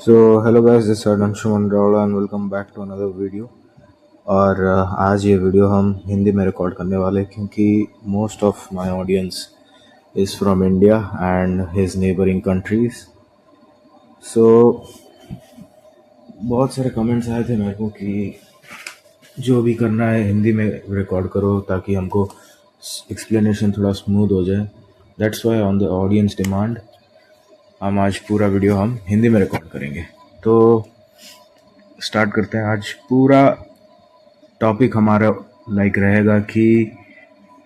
So hello guys, this is Anshuman Rawla and welcome back to another video. और आज ये video हम हिंदी में रिकॉर्ड करने वाले हैं क्योंकि most of my audience is from India and his neighbouring countries. So बहुत सारे कमेंट्स आए थे मेरे को कि जो भी करना है हिंदी में रिकॉर्ड करो ताकि हमको एक्सप्लेनेशन थोड़ा स्मूथ हो जाए. That's why on the audience demand हम आज पूरा वीडियो हम हिंदी में रिकॉर्ड करेंगे. तो स्टार्ट करते हैं. आज पूरा टॉपिक हमारा रहेगा कि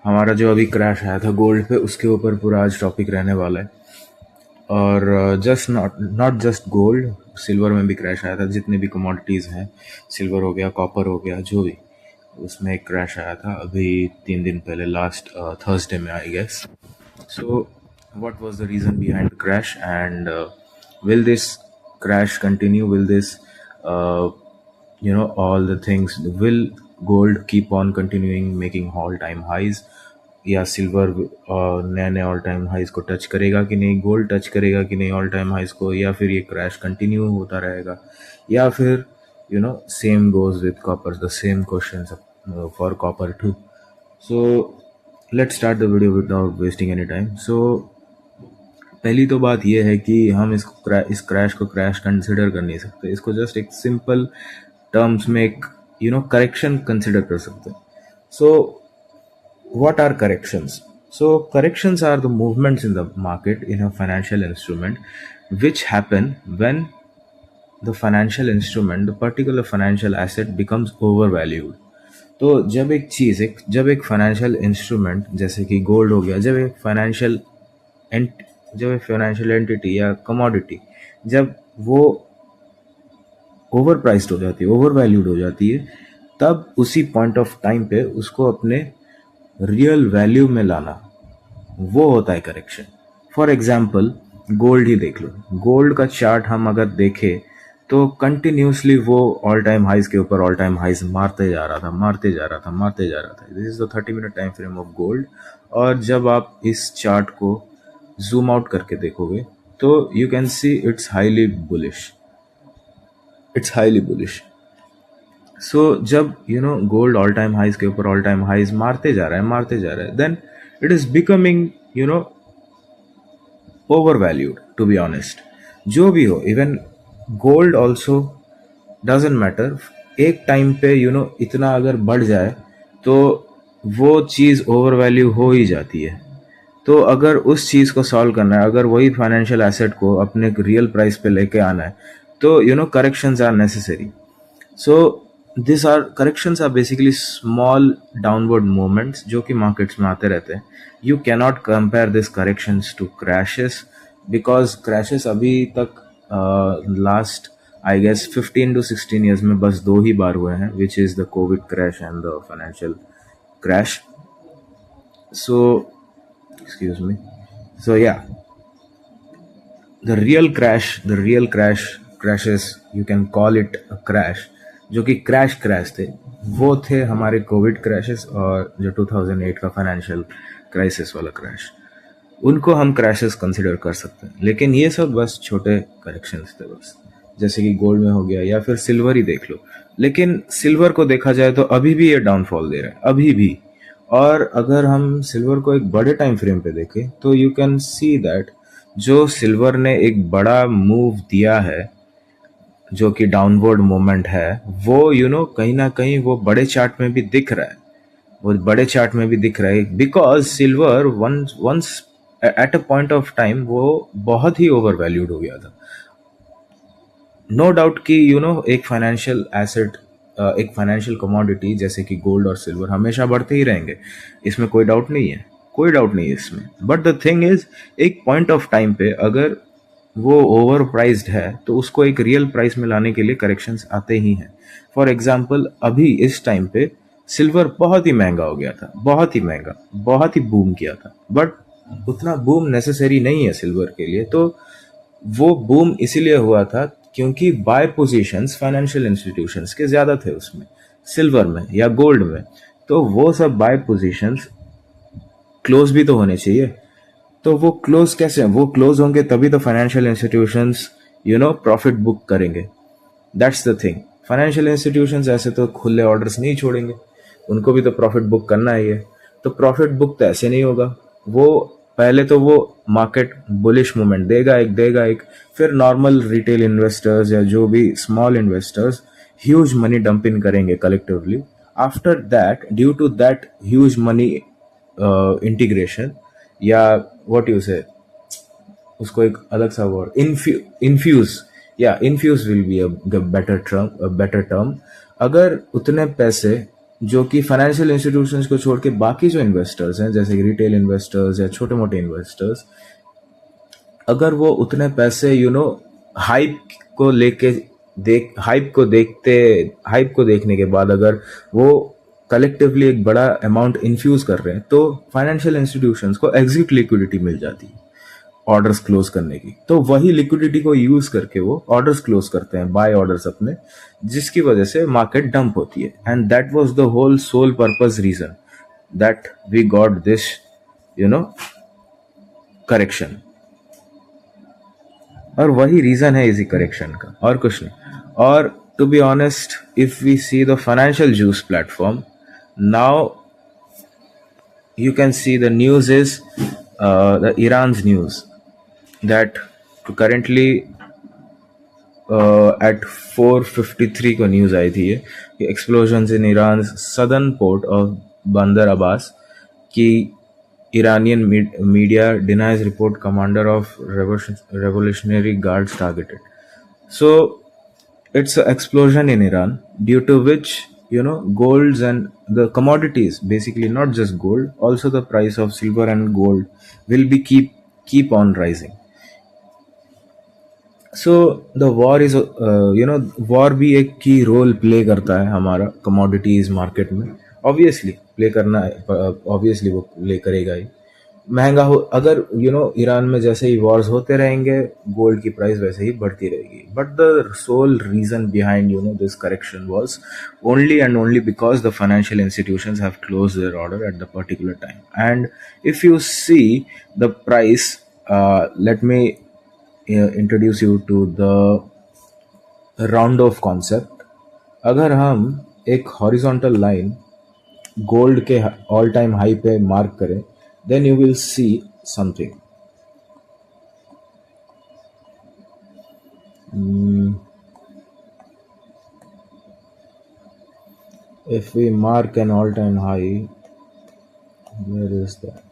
हमारा जो अभी क्रैश आया था गोल्ड पे उसके ऊपर पूरा आज टॉपिक रहने वाला है. और just not just gold, silver में भी क्रैश आया था. जितने भी कमोडिटीज़ हैं, सिल्वर हो गया, कॉपर हो गया, जो भी, उसमें एक क्रैश आया था अभी 3 दिन पहले, लास्ट थर्सडे में I guess. So what was the reason behind the crash, and will this crash continue? Will this all the things, will gold keep on continuing making all time highs, या silver नए नए all time highs को touch करेगा कि नहीं, gold touch करेगा कि नहीं ऑल टाइम हाइज को, या फिर ये क्रैश कंटिन्यू होता रहेगा, या फिर same goes with copper. The same questions for copper too. So let's start the video without wasting any time. So पहली तो बात यह है कि हम इस क्रैश को क्रैश कंसिडर कर नहीं सकते. इसको जस्ट एक सिंपल टर्म्स में एक करेक्शन कंसिडर कर सकते हैं. सो what are corrections? So corrections are the movements in the market in a financial instrument which happen when the financial instrument, the particular financial asset becomes overvalued. तो जब एक financial instrument जैसे कि gold हो गया, जब एक फाइनेंशियल एंटिटी या कमोडिटी जब वो ओवर प्राइस्ड हो जाती है, ओवर वैल्यूड हो जाती है, तब उसी पॉइंट ऑफ टाइम पे उसको अपने रियल वैल्यू में लाना, वो होता है करेक्शन. फॉर एग्जाम्पल गोल्ड ही देख लो. गोल्ड का चार्ट हम अगर देखें तो कंटिन्यूसली वो ऑल टाइम हाइज के ऊपर ऑल टाइम हाइज मारते जा रहा था. This is the 30 minute time frame of gold. और जब आप इस चार्ट को जूम आउट करके देखोगे तो you can see it's highly bullish. So जब गोल्ड ऑल टाइम हाइज के ऊपर ऑल टाइम हाइज मारते जा रहा है, then it is becoming overvalued, to be honest. जो भी हो, even gold also doesn't matter. एक टाइम पे इतना अगर बढ़ जाए तो वो चीज़ ओवर वैल्यू हो ही जाती है. तो अगर उस चीज़ को सॉल्व करना है, अगर वही फाइनेंशियल एसेट को अपने रियल प्राइस पे लेके आना है, तो corrections are necessary. So this are corrections are basically small downward movements जो कि मार्केट्स में आते रहते हैं. You cannot compare this corrections to crashes, because crashes अभी तक last I guess 15 to 16 years में बस 2 ही बार हुए हैं, which is the Covid crash and the financial crash. So excuse me. So yeah, the real crashes, you can call it a crash, जो कि crash थे, वो थे हमारे कोविड क्रैशेस और जो 2008 का फाइनेंशियल क्राइसिस वाला क्रैश. उनको हम क्रैशेस कंसिडर कर सकते हैं. लेकिन ये सब बस छोटे करेक्शंस थे बस, जैसे कि गोल्ड में हो गया, या फिर सिल्वर ही देख लो. लेकिन सिल्वर को देखा जाए तो अभी भी ये डाउनफॉल दे रहा है, अभी भी. और अगर हम सिल्वर को एक बड़े टाइम फ्रेम पे देखें तो यू कैन सी दैट जो सिल्वर ने एक बड़ा मूव दिया है, जो कि डाउनवर्ड मूवमेंट है, वो कहीं ना कहीं वो बड़े चार्ट में भी दिख रहा है. Because silver once at a point of time वो बहुत ही ओवर वैल्यूड हो गया था. नो डाउट कि एक फाइनेंशियल एसेट, एक फाइनेंशियल कमोडिटी जैसे कि गोल्ड और सिल्वर हमेशा बढ़ते ही रहेंगे, इसमें कोई डाउट नहीं है इसमें. बट द थिंग इज, एक पॉइंट ऑफ टाइम पे अगर वो ओवर प्राइस्ड है तो उसको एक रियल प्राइस में लाने के लिए करेक्शंस आते ही हैं. फॉर एग्जाम्पल अभी इस टाइम पे सिल्वर बहुत ही महंगा हो गया था, बहुत ही बूम किया था. बट उतना बूम नेसेसरी नहीं है सिल्वर के लिए. तो वो बूम इसीलिए हुआ था क्योंकि बाय पोजीशंस फाइनेंशियल इंस्टीट्यूशंस के ज़्यादा थे उसमें, सिल्वर में या गोल्ड में. तो वो सब बाय पोजीशंस क्लोज भी तो होने चाहिए. तो वो क्लोज कैसे हैं? वो क्लोज होंगे तभी तो फाइनेंशियल इंस्टीट्यूशंस प्रॉफिट बुक करेंगे. That's the thing. Financial institutions ऐसे तो खुले ऑर्डर्स नहीं छोड़ेंगे, उनको भी तो प्रॉफिट बुक करना ही है. तो प्रॉफिट बुक तो ऐसे नहीं होगा. वो पहले तो वो मार्केट बुलिश मूवमेंट देगा एक, फिर नॉर्मल रिटेल इन्वेस्टर्स या जो भी small investors huge money dump in करेंगे collectively. After that, due to that huge money integration, या व्हाट यू से, उसको एक अलग सा वर्ड, इन्फ्यूज, या infuse will be a better term. अगर उतने पैसे जो कि फाइनेंशियल इंस्टीट्यूशंस को छोड़ के बाकी जो इन्वेस्टर्स हैं, जैसे कि रिटेल इन्वेस्टर्स या छोटे मोटे इन्वेस्टर्स, अगर वो उतने पैसे हाइप को लेके हाइप को देखने के बाद अगर वो कलेक्टिवली एक बड़ा अमाउंट इन्फ्यूज कर रहे हैं, तो फाइनेंशियल इंस्टीट्यूशंस को एग्जिट लिक्विडिटी मिल जाती है ऑर्डर्स क्लोज करने की. तो वही लिक्विडिटी को यूज करके वो ऑर्डर्स क्लोज करते हैं, बाय ऑर्डर्स अपने, जिसकी वजह से मार्केट डंप होती है. And that was the whole sole purpose reason that we got this correction. और वही रीजन है इसी करेक्शन का, और कुछ नहीं. और to be honest, if we see the financial juice platform now, you can see the news is the Iran's news that currently at 4:53 को न्यूज़ आई थी ये कि explosions in Iran southern port of बंदर अब्बास, कि Iranian media denies report commander of revolutionary guards targeted. So it's an explosion in Iran, due to which golds and the commodities, basically not just gold, also the price of silver and gold will be keep on rising. So the war is war भी एक की role play करता है हमारा commodities market में. Obviously play करना है, obviously वो प्ले करेगा ही. महंगा हो, अगर ईरान में जैसे ही वॉर्स होते रहेंगे, गोल्ड की प्राइस वैसे ही बढ़ती रहेगी. But the sole reason behind this correction was only and only because the financial institutions have closed their order at the particular time. And if you see the price, let me introduce you to the round off concept. अगर हम एक horizontal line gold के all time high पे mark करें, then you will see something. If we mark an all-time high, where is that?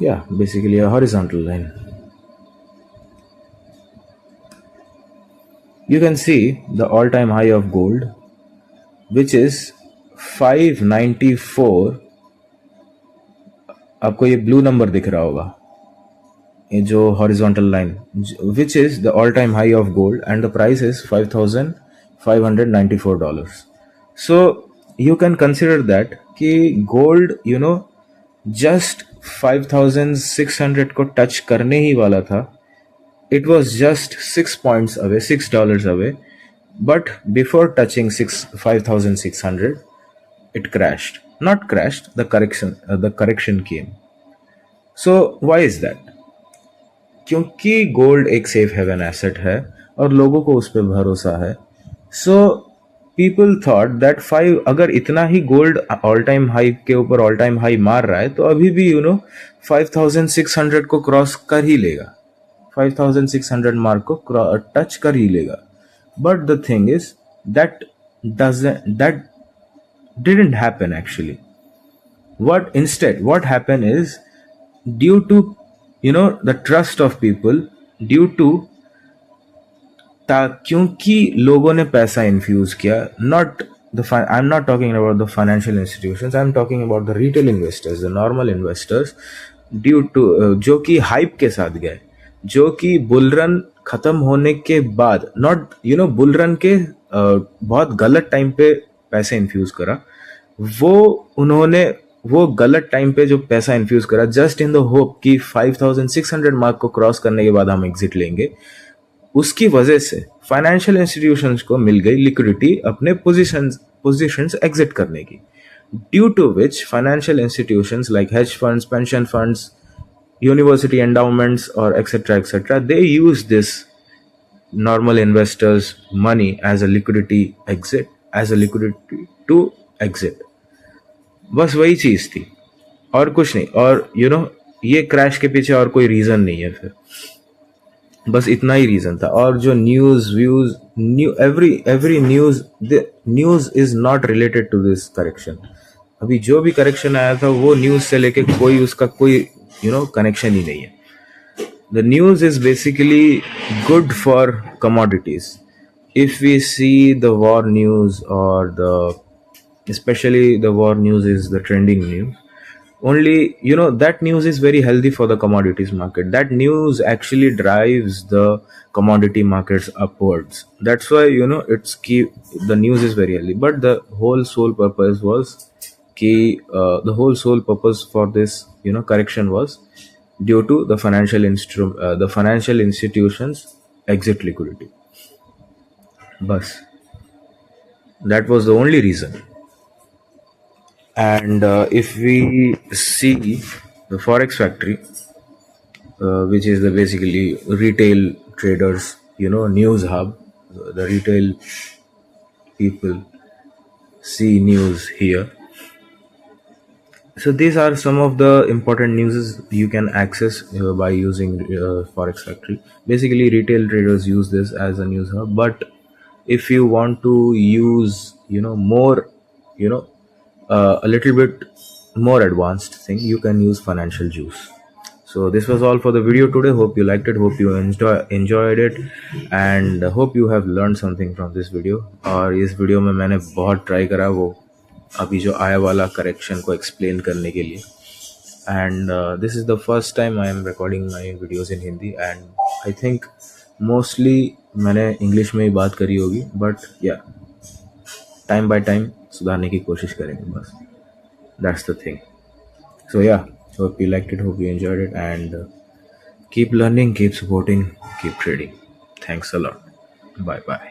Yeah, basically a horizontal line. You can see the all-time high of gold, which is 594. आपको ये blue number दिख रहा होगा, ये जो horizontal line, which is the all-time high of gold, and the price is $5,594. So you can consider that कि gold just 5,600 को touch करने ही वाला था. It was just 6 points away, $6 away, but before touching 5,600, it crashed. Not crashed, the correction came. So why is that? क्योंकि gold एक safe haven asset है और लोगों को उस पर भरोसा है. So people thought that अगर इतना ही गोल्ड ऑल टाइम हाई के ऊपर ऑल टाइम हाई मार रहा है, तो अभी भी 5,600 को क्रॉस कर ही लेगा, 5,600 मार्क को टच कर ही लेगा. But the thing is that didn't happen actually. What happened is, due to the trust of people, due to क्योंकि लोगों ने पैसा इन्फ्यूज किया. I'm not talking about the financial institutions, I'm talking about the retail investors, the normal investors, due to जो कि hype के साथ गए, जो कि बुलरन खत्म होने के बाद, नॉट बुलरन के बहुत गलत टाइम पे पैसे इन्फ्यूज करा. उन्होंने वो गलत टाइम पे जो पैसा इन्फ्यूज करा, जस्ट इन द होप कि 5,600 मार्क को क्रॉस करने के बाद हम एग्जिट लेंगे, उसकी वजह से फाइनेंशियल इंस्टीट्यूशंस को मिल गई लिक्विडिटी अपने पोजीशंस एग्जिट करने की. due to which financial institutions like hedge funds, pension funds, university endowments, or etc., they use this normal investors' money as a liquidity to exit. बस वही चीज थी और कुछ नहीं। और ये क्रैश के पीछे और कोई रीजन नहीं है फिर, बस इतना ही रीजन था। और जो news views every news is not related to this correction. अभी जो भी करेक्शन आया था वो न्यूज से लेके कोई उसका कोई कनेक्शन ही नहीं है। The news is basically good for commodities. If we see the war news, or especially the war news is the trending news, only that news is very healthy for the commodities market. That news actually drives the commodity markets upwards. That's why it's key. The news is very healthy, but the whole sole purpose was key. The whole sole purpose for this correction was due to the financial institutions exit liquidity. Bus, that was the only reason. And if we see the Forex Factory, which is the basically retail traders news hub, the retail people see news here. So these are some of the important news you can access by using Forex Factory. Basically, retail traders use this as a news hub. But if you want to use, more, a little bit more advanced thing, you can use Financial Juice. So this was all for the video today. Hope you liked it. Hope you enjoyed it, and hope you have learned something from this video. और इस video में मैंने बहुत try करा वो अभी जो आया वाला करेक्शन को एक्सप्लेन करने के लिए। And this is the first time I am recording my videos in Hindi, and I think mostly मैंने इंग्लिश में ही बात करी होगी, बट या टाइम बाय टाइम सुधारने की कोशिश करेंगे बस। That's the thing. सो या, hope you liked it, hope you enjoyed it, and keep learning, keep supporting, keep trading. Thanks a lot. Bye bye.